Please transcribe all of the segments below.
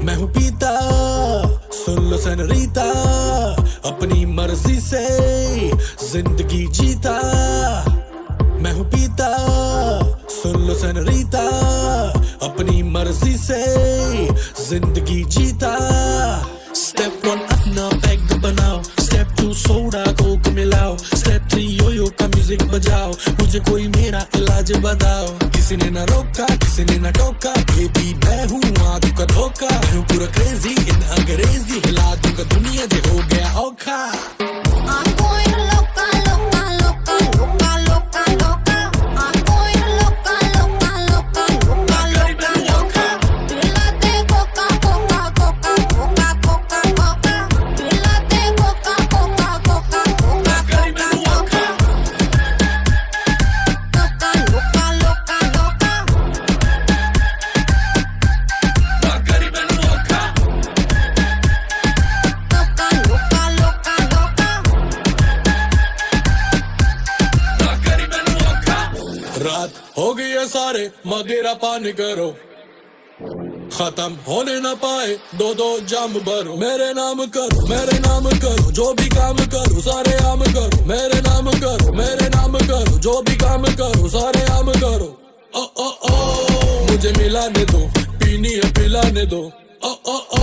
मैं हूँ पीता, सुन लो सेनोरीता, अपनी मर्जी से जिंदगी जीता। मैं हूँ पीता, सुन लो सेनोरीता, अपनी मर्जी से जिंदगी जीता। स्टेप 1 अपना पैग बनाओ, स्टेप 2 सोडा कोक मिलाओ, स्टेप 3 योयो का म्यूजिक बजाओ, मुझे कोई मेरा इलाज बताओ। किसी ने ना रोका, किसी ने ना टोका, बेबी मैं हूँ आंखों का धोखा। मैं हूँ पूरा क्रेजी इन अंग्रेजी, हिला दूंगा दुनिया जो हो गया औखा। रात हो गई है सारे मदिरा पान करो, खत्म होने ना पाए दो दो जाम भरो। मेरे नाम करो, मेरे नाम करो, जो भी काम करो सारे आम करो। मेरे नाम करो, मेरे नाम करो, जो भी काम करो सारे आम करो। ओ ओ ओ मुझे मिलाने दो, पीनी है पिलाने दो। ओ ओ ओ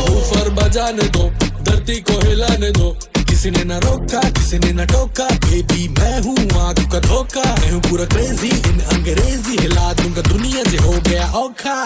ऊपर बजाने दो, धरती को हिलाने दो। किसी ने ना रोका, किसी ने ना टोका, बेबी मैं हूँ आंखों का धोखा। मैं हूँ पूरा क्रेजी इन अंग्रेजी, हिला दूंगा दुनिया जो हो गया औखा।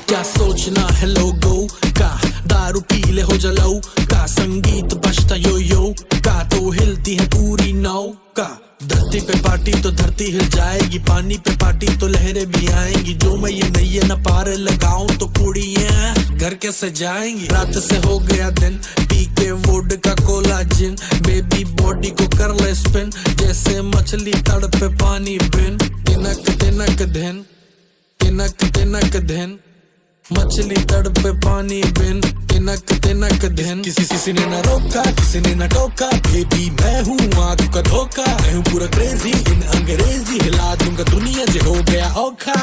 क्या सोचना है लोगों का, दारू पी ले हो जलाओ का, संगीत बजता यो यो का, तो हिलती है पूरी नौका। धरती पे पार्टी तो धरती हिल जाएगी, पानी पे पार्टी तो लहरें भी आएंगी। जो मैं ये नैये न पार लगाऊं तो कुड़ियां घर कैसे जाएंगी। रात से हो गया दिन, पी के वोड का कोला जिन, बेबी बॉडी को कर ले स्पिन, जैसे मछली तड़पे पानी बिन। तिनक तिनक दिन, तिनक तिनक दिन, मछली तड़पे पानी बिन, तिनक तिनक दिन। किसी ने ना रोका, किसी ने ना टोका, बेबी मैं हूँ आंखों का धोखा। मैं हूँ पूरा क्रेजी इन अंग्रेजी, हिला दूंगा दुनिया जो हो गया औखा।